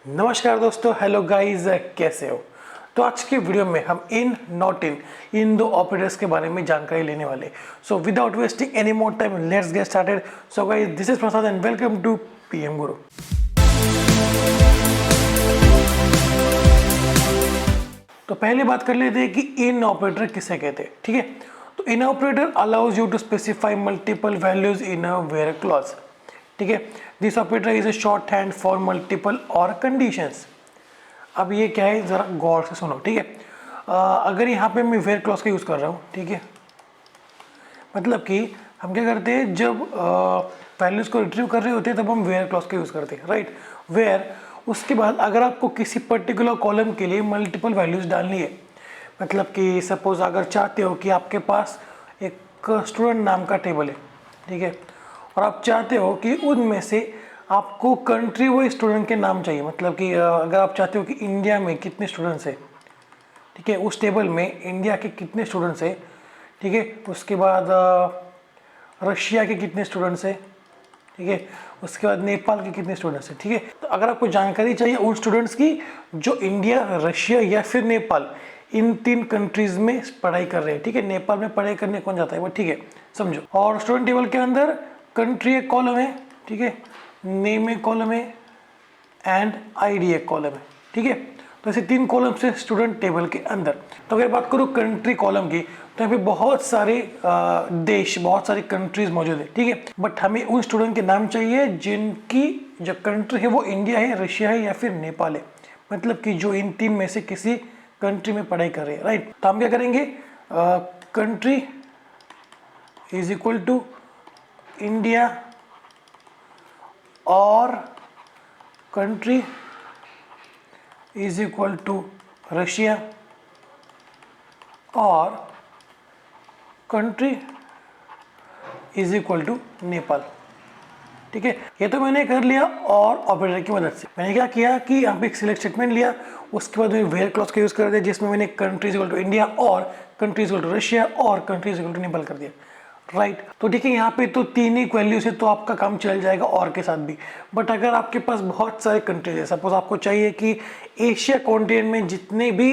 नमस्कार दोस्तों, hello guys, कैसे हो। तो आज की वीडियो में हम इन नॉट इन दो ऑपरेटर्स के बारे में जानकारी लेने वाले। So without wasting any more time, let's get started. So guys, this is Prasad and welcome to PM Guru. तो पहले बात कर लेते हैं कि इन ऑपरेटर किसे कहते हैं। ठीक है, तो in operator allows you to specify multiple values in a where clause. ठीक है, this operator is a shorthand for multiple और कंडीशंस। अब ये क्या है, जरा गौर से सुनो। ठीक है, अगर यहाँ पे मैं वेयर क्लॉज का यूज कर रहा हूँ, ठीक है, मतलब कि हम क्या करते हैं, जब वैल्यूज को रिट्रीव कर रहे होते हैं तब हम वेयर क्लॉज का यूज करते हैं, राइट। वेयर, उसके बाद अगर आपको किसी पर्टिकुलर कॉलम के लिए मल्टीपल वैल्यूज डालनी है, मतलब कि सपोज अगर चाहते हो कि आपके पास एक स्टूडेंट नाम का टेबल है, ठीक है, और आप चाहते हो कि उनमें से आपको कंट्री वाइज स्टूडेंट के नाम चाहिए, मतलब कि अगर आप चाहते हो कि इंडिया में कितने स्टूडेंट्स हैं, ठीक है, उस टेबल में इंडिया के कितने स्टूडेंट्स हैं, ठीक है, उसके बाद रशिया के कितने स्टूडेंट्स हैं, ठीक है, उसके बाद नेपाल के कितने स्टूडेंट्स हैं। ठीक है, तो अगर आपको जानकारी चाहिए उन स्टूडेंट्स की जो इंडिया, रशिया या फिर नेपाल, इन तीन कंट्रीज में पढ़ाई कर रहे हैं, ठीक है, नेपाल में पढ़ाई करने कौन जाता है वो, ठीक है, समझो। और स्टूडेंट टेबल के अंदर कंट्री एक कॉलम है, ठीक है, नेम एक कॉलम है एंड आईडी एक कॉलम है, ठीक है। तो ऐसे तीन कॉलम से स्टूडेंट टेबल के अंदर। तो अगर बात करूँ कंट्री कॉलम की, तो यहाँ पे बहुत सारे देश, बहुत सारी कंट्रीज मौजूद है, ठीक है, बट हमें उन स्टूडेंट के नाम चाहिए जिनकी जो कंट्री है वो इंडिया है, रशिया है या फिर नेपाल है, मतलब कि जो इन तीन में से किसी कंट्री में पढ़ाई कर रहे हैं, राइट। तो हम क्या करेंगे, country is equal to India और country is equal to Russia और country is equal to Nepal. ठीक है, ये तो मैंने कर लिया और ऑपरेटर की मदद से। मैंने क्या किया कि यहाँ पे एक सिलेक्ट स्टेटमेंट लिया, उसके बाद मैंने वेयर क्लॉज का यूज कर दिया जिसमें मैंने country is equal to India और country is equal to Russia और country is equal to Nepal कर दिया, राइट। तो ठीक है, यहाँ पे तो तीन ही वैल्यूज है तो आपका काम चल जाएगा और के साथ भी। बट अगर आपके पास बहुत सारे कंट्रीज है, सपोज आपको चाहिए कि एशिया कॉन्टिनेंट में जितने भी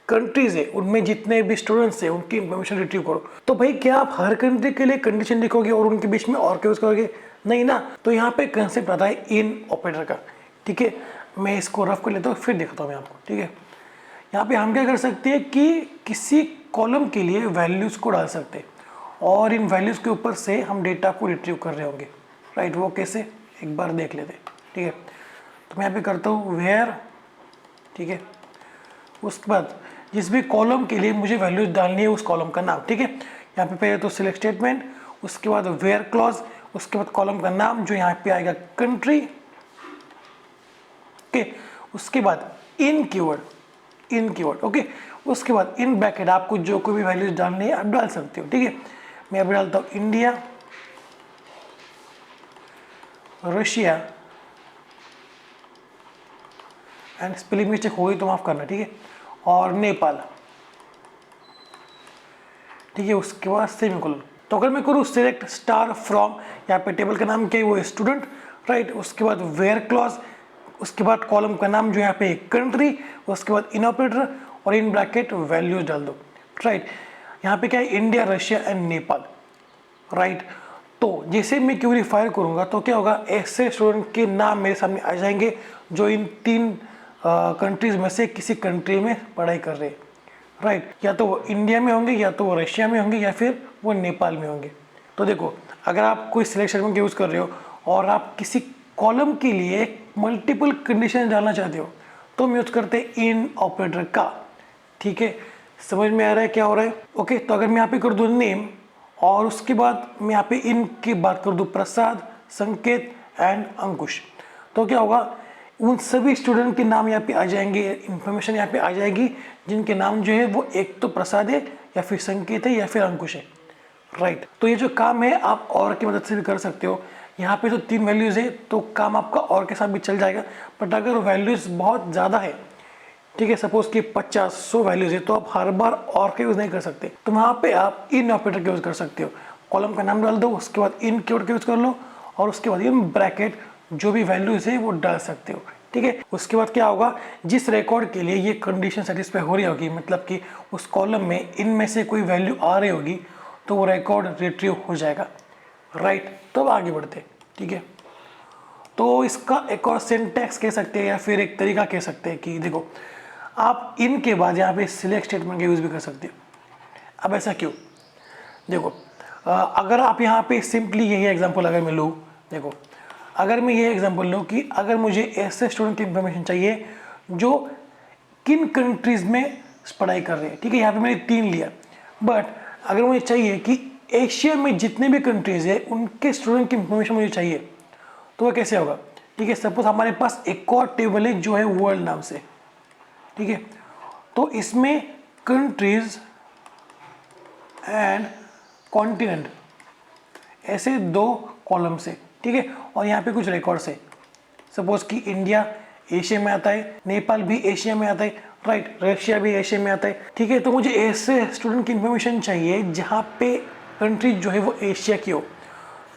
कंट्रीज है उनमें जितने भी स्टूडेंट्स है उनकी इंफॉर्मेशन रिट्रीव करो, तो भाई क्या आप हर कंट्री के लिए कंडीशन लिखोगे और उनके बीच में और क्या यूज करोगे? नहीं ना। तो यहाँ पे कंसेप्ट आता है इन ऑपरेटर का। ठीक है, मैं इसको रफ कर लेता हूँ फिर दिखाता हूँ मैं आपको। ठीक है, यहाँ पे हम क्या कर सकते हैं कि किसी कॉलम के लिए वैल्यूज को डाल सकते हैं और इन वैल्यूज के ऊपर से हम डेटा को रिट्रीव कर रहे होंगे, राइट। वो कैसे, एक बार देख लेते हैं। ठीक है, तो मैं यहाँ पे करता हूँ वेयर, ठीक है, उसके बाद जिस भी कॉलम के लिए मुझे वैल्यूज डालनी है उस कॉलम का नाम। ठीक है, यहाँ पे पहले तो सिलेक्ट स्टेटमेंट, उसके बाद वेयर क्लॉज, उसके बाद कॉलम का नाम जो यहाँ पे आएगा कंट्री, ओके, उसके बाद इन कीवर्ड, ओके, उसके बाद इन ब्रैकेट आपको जो कोई भी वैल्यूज डालनी है आप डाल सकते हो। ठीक है, मैं अभी डालता हूँ India, Russia, and spelling mistake हो गई तो माफ करना, ठीक है, और नेपाल, ठीक है, उसके बाद सेमीकोलन। तो अगर मैं करूँ सिलेक्ट स्टार फ्रॉम, यहाँ पे टेबल का नाम क्या है, वो स्टूडेंट, राइट, उसके बाद वेयर क्लॉज, उसके बाद कॉलम का नाम जो यहाँ पे कंट्री, उसके बाद इन ऑपरेटर और इन ब्रैकेट वैल्यूज डाल दो, राइट। यहाँ पे क्या है, India, Russia and Nepal, right. तो जैसे मैं क्वेरी फायर करूँगा तो क्या होगा, ऐसे स्टूडेंट के नाम मेरे सामने आ जाएंगे जो इन तीन कंट्रीज में से किसी कंट्री में पढ़ाई कर रहे हैं, राइट। या तो वो इंडिया में होंगे, या तो वो रशिया में होंगे, या फिर वो नेपाल में होंगे। तो देखो, अगर आप कोई सिलेक्ट स्टेटमेंट यूज़ कर रहे हो और आप किसी कॉलम के लिए मल्टीपल कंडीशन डालना चाहते हो तो हम यूज करते हैं इन ऑपरेटर का। ठीक है, समझ में आ रहा है क्या हो रहा है? ओके, तो अगर मैं यहाँ पे कर दूँ नेम और उसके बाद मैं यहाँ पे इन की बात कर दूँ प्रसाद, संकेत एंड अंकुश, तो क्या होगा, उन सभी स्टूडेंट के नाम यहाँ पे आ जाएंगे, इंफॉर्मेशन यहाँ पे आ जाएगी जिनके नाम जो है वो एक तो प्रसाद है या फिर संकेत है या फिर अंकुश है, राइट। तो ये जो काम है आप और की मदद से भी कर सकते हो। यहाँ पे तो तीन वैल्यूज है तो काम आपका और के साथ भी चल जाएगा। बट अगर वैल्यूज बहुत ज़्यादा है, ठीक है, सपोज कि 50-100 वैल्यूज है, तो आप हर बार और का यूज़ नहीं कर सकते। तो वहाँ पे आप इन ऑपरेटर का यूज़ कर सकते हो। कॉलम का नाम डाल दो, उसके बाद इन कीवर्ड का यूज़ कर लो और उसके बाद इन ब्रैकेट जो भी वैल्यूज है वो डाल सकते हो। ठीक है। उसके बाद क्या होगा, जिस रिकॉर्ड के लिए ये कंडीशन सेटिस्फाई हो रही होगी, मतलब कि उस कॉलम में इनमें से कोई वैल्यू आ रही होगी, तो वो रिकॉर्ड रिट्रीव हो जाएगा, राइट। तो अब आगे बढ़ते, ठीक है। तो इसका एक और सिंटैक्स कह सकते हैं या फिर एक तरीका कह सकते हैं कि देखो, आप इन के बाद यहाँ पे सिलेक्ट स्टेटमेंट का यूज़ भी कर सकते हो। अब ऐसा क्यों, देखो अगर आप यहाँ पे सिंपली यही एग्जांपल अगर मैं लूँ, देखो अगर मैं ये एग्जांपल लूँ कि अगर मुझे ऐसे स्टूडेंट की इंफॉर्मेशन चाहिए जो किन कंट्रीज़ में पढ़ाई कर रहे हैं, ठीक है, यहाँ पे मैंने 3 लिया, बट अगर मुझे चाहिए कि एशिया में जितने भी कंट्रीज़ है उनके स्टूडेंट की इंफॉर्मेशन मुझे चाहिए, तो वह कैसे होगा, ठीक है। सपोज हमारे पास एक और टेबल है जो है वर्ल्ड नाम से, ठीक है। तो इसमें कंट्रीज एंड कॉन्टिनेंट ऐसे 2 कॉलम्स है, ठीक है। और यहाँ पे कुछ रिकॉर्ड्स है, सपोज कि इंडिया एशिया में आता है, नेपाल भी एशिया में आता है, राइट, रशिया भी एशिया में आता है, ठीक है। तो मुझे ऐसे स्टूडेंट की इंफॉर्मेशन चाहिए जहाँ पे कंट्री जो है वो एशिया की हो।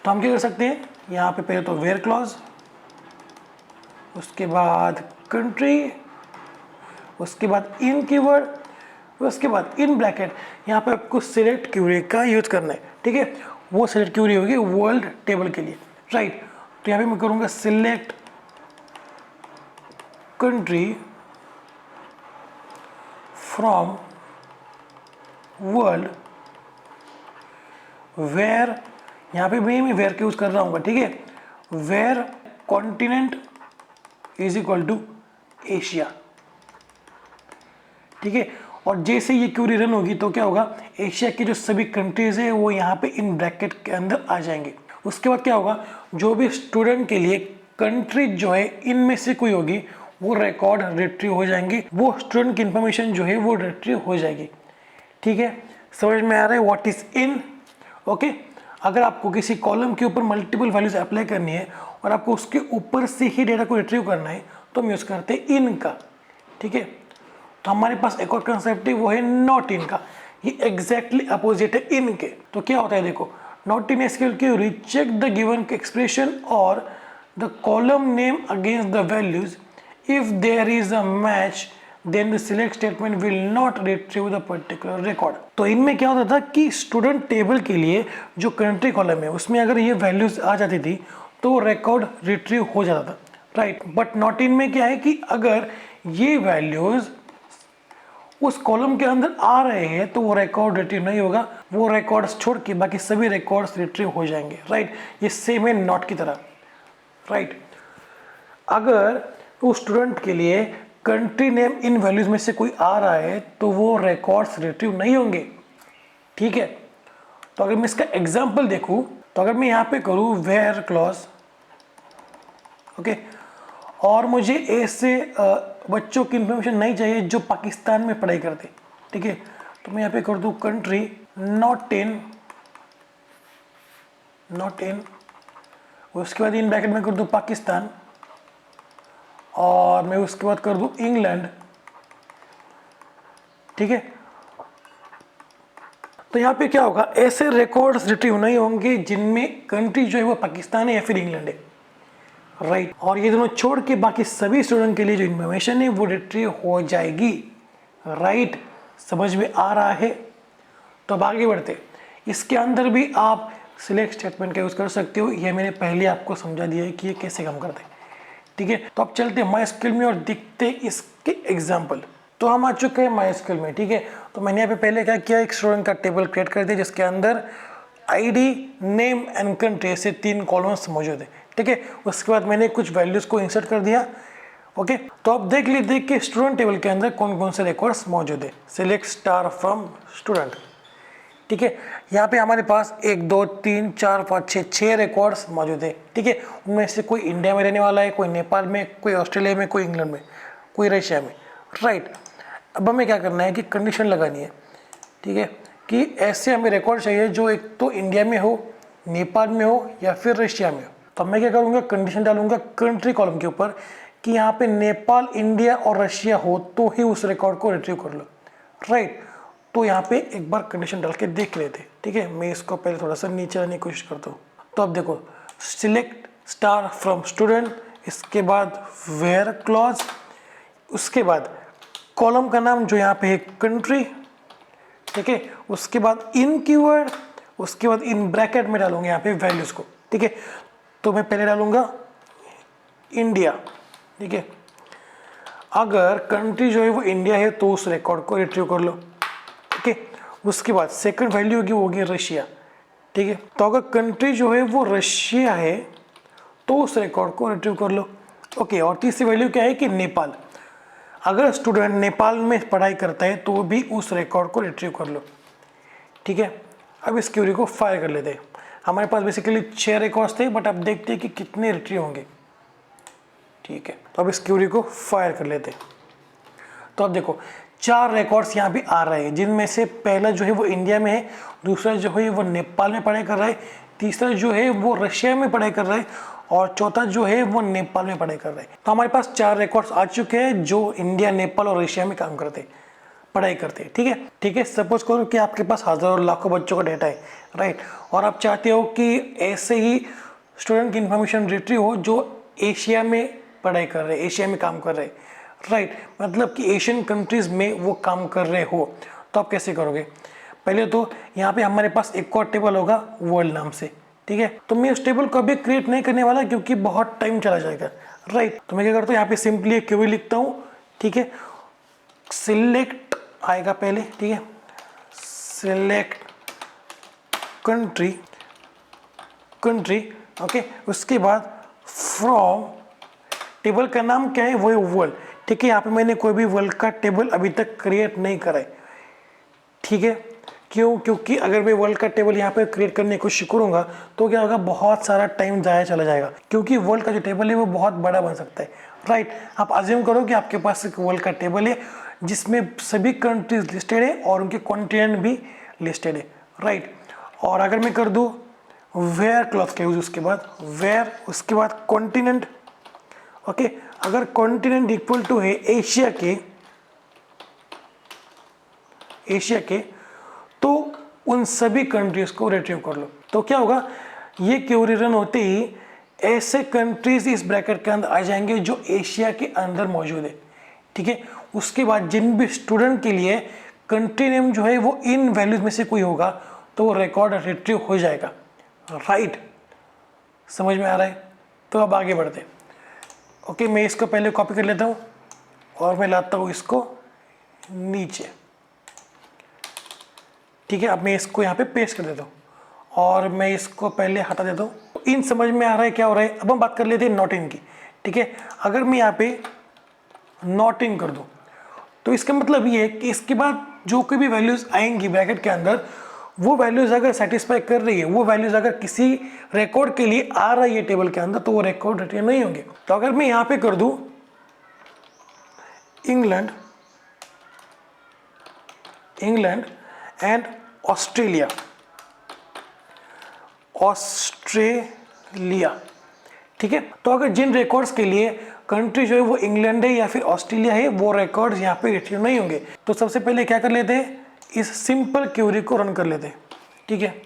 तो हम क्या कर सकते हैं, यहाँ पे पहले तो वेयर क्लॉज, उसके बाद कंट्री, उसके बाद इन कीवर्ड, उसके बाद इन ब्रैकेट, यहाँ पे आपको सिलेक्ट क्यूरी का यूज करना है, ठीक है। वो सिलेक्ट क्यूरी होगी वर्ल्ड टेबल के लिए, राइट। तो यहाँ पे मैं करूँगा select country from world where, यहाँ पे मैं वेयर का यूज कर रहा हूँ, ठीक है, where continent is equal to Asia, ठीक है। और जैसे ये क्यूरी रन होगी तो क्या होगा, एशिया की जो सभी कंट्रीज है वो यहाँ पे इन ब्रैकेट के अंदर आ जाएंगे। उसके बाद क्या होगा, जो भी स्टूडेंट के लिए कंट्री जो है इनमें से कोई होगी वो रिकॉर्ड रिट्रीव हो जाएंगे, वो स्टूडेंट की इंफॉर्मेशन जो है वो रिट्रीव हो जाएगी, ठीक है। समझ में आ रहा है व्हाट इज इन, ओके। अगर आपको किसी कॉलम के ऊपर मल्टीपल वैल्यूज अप्लाई करनी है और आपको उसके ऊपर से ही डेटा को रिट्रीव करना है तो हम यूज करते हैं इन का, ठीक है। तो हमारे पास एक और कंसेप्ट है वो है नॉट इन का, ये एग्जैक्टली अपोजिट है इन के। तो क्या होता है, देखो not in SQL query check the given expression और the column name against the values, if there is a match then the select statement will not retrieve the particular record. तो इनमें क्या होता था कि स्टूडेंट टेबल के लिए जो कंट्री कॉलम है उसमें अगर ये वैल्यूज आ जाती थी तो रिकॉर्ड रिट्रीव हो जाता था, राइट। बट नॉट इन में क्या है कि अगर ये वैल्यूज उस कॉलम के अंदर आ रहे हैं तो वो रिकॉर्ड रिट्रीव नहीं होगा, वो रिकॉर्ड्स छोड़ के बाकी सभी रिकॉर्ड्स रिट्रीव हो जाएंगे, राइट। ये सेम है नॉट की तरह, राइट। अगर उस स्टूडेंट के लिए कंट्री नेम इन वैल्यूज में से कोई आ रहा है तो वो रिकॉर्ड्स रिट्रीव नहीं होंगे, ठीक है। तो अगर मैं इसका एग्जांपल देखूं तो अगर मैं यहाँ पे करूँ वेयर क्लॉज, ओके, और मुझे ऐसे बच्चों की इंफॉर्मेशन नहीं चाहिए जो पाकिस्तान में पढ़ाई करते, ठीक है। तो मैं यहाँ पे कर दूँ कंट्री नॉट इन, उसके बाद इन ब्रैकेट में कर दूँ पाकिस्तान, और मैं उसके बाद कर दूँ इंग्लैंड, ठीक है। तो यहाँ पे क्या होगा, ऐसे रिकॉर्ड्स रिट्रीव नहीं होंगे जिनमें कंट्री जो है वो पाकिस्तान है या फिर इंग्लैंड है, राइट। और ये दोनों छोड़ के बाकी सभी स्टूडेंट के लिए जो इन्फॉर्मेशन है वो रिट्रीव हो जाएगी, राइट। समझ में आ रहा है। तो अब आगे बढ़ते, इसके अंदर भी आप सिलेक्ट स्टेटमेंट का यूज कर सकते हो, ये मैंने पहले आपको समझा दिया है कि ये कैसे काम करते हैं, ठीक है। तो अब चलते हैं माइस्क्यूएल में और देखते इसके एग्जाम्पल। तो हम आ चुके हैं माइस्क्यूएल में, ठीक है। तो मैंने यहाँ पे पहले क्या किया, एक स्टूडेंट का टेबल क्रिएट कर दिया जिसके अंदर आईडी, नेम एंड कंट्री से 3 कॉलम्स मौजूद है, ठीक है। उसके बाद मैंने कुछ वैल्यूज को इंसर्ट कर दिया, ओके। तो अब देख लीजिए कि स्टूडेंट टेबल के अंदर कौन कौन से रिकॉर्ड्स मौजूद है। सिलेक्ट स्टार फ्रॉम स्टूडेंट, ठीक है। यहाँ पे हमारे पास 1 2 3 4 5 6 रिकॉर्ड्स मौजूद है, ठीक है। उनमें से कोई इंडिया में रहने वाला है, कोई नेपाल में, कोई ऑस्ट्रेलिया में, कोई इंग्लैंड में, कोई रशिया में, राइट। अब हमें क्या करना है कि कंडीशन लगानी है, ठीक है, कि ऐसे हमें रिकॉर्ड चाहिए जो एक तो इंडिया में हो, नेपाल में हो या फिर रशिया में हो। तो मैं क्या करूँगा, कंडीशन डालूंगा कंट्री कॉलम के ऊपर कि यहाँ पे नेपाल, इंडिया और रशिया हो तो ही उस रिकॉर्ड को रिट्रीव कर लो, राइट। तो यहाँ पे एक बार कंडीशन डाल के देख लेते, ठीक है। मैं इसको पहले थोड़ा सा नीचे लाने की कोशिश करता हूँ। तो अब देखो, सिलेक्ट स्टार फ्रॉम स्टूडेंट इसके बाद वेयर क्लॉज, उसके बाद कॉलम का नाम जो यहाँ पे है कंट्री, ठीक है, उसके बाद इन कीवर्ड, उसके बाद इन ब्रैकेट में डालूंगा यहाँ पे वैल्यूज को, ठीक है। तो मैं पहले डालूंगा इंडिया, ठीक है। अगर कंट्री जो है वो इंडिया है तो उस रिकॉर्ड को रिट्रीव कर लो, ठीक है। उसके बाद सेकंड वैल्यू होगी वो होगी रशिया, ठीक है। तो अगर कंट्री जो है वो रशिया है तो उस रिकॉर्ड को रिट्रीव कर लो, ओके। और तीसरी वैल्यू क्या है कि नेपाल, अगर स्टूडेंट नेपाल में पढ़ाई करता है तो भी उस रिकॉर्ड को रिट्रीव कर लो, ठीक है। अब इस क्वेरी को फायर कर लेते हैं। हमारे पास बेसिकली 6 रिकॉर्ड्स थे, बट अब देखते हैं कि कितने रिट्रीव होंगे, ठीक है। तो अब इस क्वेरी को फायर कर लेते हैं। तो अब देखो 4 रिकॉर्ड्स यहाँ भी आ रहे हैं, जिनमें से पहला जो है वो इंडिया में है, दूसरा जो है वो नेपाल में पढ़ाई कर रहा है, तीसरा जो है वो रशिया में पढ़ाई कर रहा है, और चौथा जो है वो नेपाल में पढ़ाई कर रहा है। तो हमारे पास 4 रिकॉर्ड्स आ चुके हैं जो इंडिया, नेपाल और रशिया में काम करते हैं, पढ़ाई करते हैं, ठीक है, ठीक है। सपोज करो कि आपके पास हजारों लाखों बच्चों का डेटा है, राइट, और आप चाहते हो कि ऐसे ही स्टूडेंट की इंफॉर्मेशन रिट्रीव हो जो एशिया में पढ़ाई कर रहे हैं, एशिया में काम कर रहे हैं, राइट, मतलब कि एशियन कंट्रीज में वो काम कर रहे हो। तो आप कैसे करोगे? पहले तो यहाँ पे हमारे पास एक और टेबल होगा वर्ल्ड नाम से, ठीक है। तो मैं उस टेबल को अभी क्रिएट नहीं करने वाला क्योंकि बहुत टाइम चला जाएगा, राइट। तो मैं क्या करता हूँ, यहाँ पे सिंपली एक क्वेरी लिखता हूँ, ठीक है। सिलेक्ट आएगा पहले, ठीक है, सिलेक्ट कंट्री, कंट्री, ओके। उसके बाद फ्रॉम, टेबल का नाम क्या है, वो है वर्ल्ड, ठीक है। यहाँ पे मैंने कोई भी वर्ल्ड का टेबल अभी तक क्रिएट नहीं करा है, ठीक है। क्यों? क्योंकि अगर मैं वर्ल्ड का टेबल यहाँ पे क्रिएट करने की कोशिश करूँगा तो क्या होगा, बहुत सारा टाइम ज़ाया चला जाएगा, क्योंकि वर्ल्ड का जो टेबल है वो बहुत बड़ा बन सकता है, राइट। आप अज्यूम करो कि आपके पास एक वर्ल्ड का टेबल है जिसमें सभी कंट्रीज लिस्टेड है और उनके कॉन्टिनेंट भी लिस्टेड है, राइट। और अगर मैं कर दूँ वेयर क्लॉज का यूज, उसके बाद वेयर, उसके बाद कॉन्टिनेंट, ओके। अगर कॉन्टिनेंट इक्वल टू है एशिया के, एशिया के, तो उन सभी कंट्रीज को रिट्रीव कर लो। तो क्या होगा, ये क्वेरी रन होते ही ऐसे कंट्रीज इस ब्रैकेट के अंदर आ जाएंगे जो एशिया के अंदर मौजूद है, ठीक है। उसके बाद जिन भी स्टूडेंट के लिए कंट्री नेम जो है वो इन वैल्यूज में से कोई होगा तो वो रिकॉर्ड रिट्रीव हो जाएगा, राइट। समझ में आ रहा है? तो अब आगे बढ़ते हैं, ओके। मैं इसको पहले कॉपी कर लेता हूँ और मैं लाता हूँ इसको नीचे, ठीक है। अब मैं इसको यहाँ पे पेस्ट कर देता हूँ और मैं इसको पहले हटा देता हूँ। इन समझ में आ रहा है क्या हो रहा है? अब हम बात कर लेते हैं नॉट इन की, ठीक है। अगर मैं यहाँ पे नॉट इन कर दूँ तो इसका मतलब ये है कि इसके बाद जो कोई भी वैल्यूज आएंगी ब्रैकेट के अंदर, वो वैल्यूज अगर सेटिस्फाई कर रही है, वो वैल्यूज अगर किसी रिकॉर्ड के लिए आ रही है टेबल के अंदर, तो वो रिकॉर्ड रिटर्न नहीं होंगे। तो अगर मैं यहाँ पे कर दूँ England, England and Australia, Australia, ठीक है। तो अगर जिन रिकॉर्ड्स के लिए कंट्री जो है वो इंग्लैंड है या फिर ऑस्ट्रेलिया है, वो रिकॉर्ड्स यहाँ पे रिट्रीव नहीं होंगे। तो सबसे पहले क्या कर लेते हैं, इस सिंपल क्वेरी को रन कर लेते हैं, ठीक है।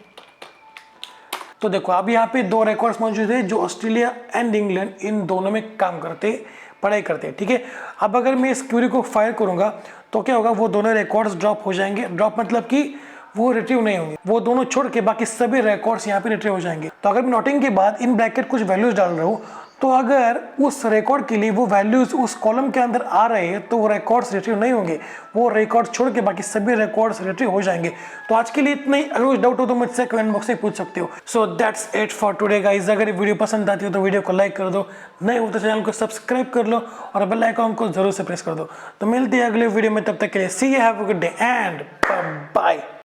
तो देखो अब यहाँ पे 2 रिकॉर्ड्स मौजूद है जो ऑस्ट्रेलिया एंड इंग्लैंड इन दोनों में काम करते, पढ़ाई करते हैं, ठीक है। अब अगर मैं इस क्वेरी को फायर करूंगा तो क्या होगा, वो दोनों रिकॉर्ड्स ड्रॉप हो जाएंगे। ड्रॉप मतलब कि वो रिट्रीव नहीं होंगे, वो दोनों छोड़ के बाकी सभी रिकॉर्ड्स यहाँ पे रिट्रीव हो जाएंगे। तो अगर मैं नोटिंग के बाद इन ब्रैकेट कुछ वैल्यूज डाल रहा हूँ, तो अगर उस रिकॉर्ड के लिए वो वैल्यूज उस कॉलम के अंदर आ रहे हैं तो वो रिकॉर्ड्स रिट्रीव नहीं होंगे, वो रिकॉर्ड छोड़ के बाकी सभी रिकॉर्ड्स रिट्रीव हो जाएंगे। तो आज के लिए इतना ही। अगर कुछ डाउट हो तो मुझसे कमेंट बॉक्स में पूछ सकते हो। So that's it for today guys. अगर वीडियो पसंद आती हो तो वीडियो को लाइक कर दो, नहीं हो तो चैनल को सब्सक्राइब कर लो और बेल आइकन को जरूर से प्रेस कर दो। तो मिलते हैं अगले वीडियो में, तब तक के लिए see you, have a good day and bye.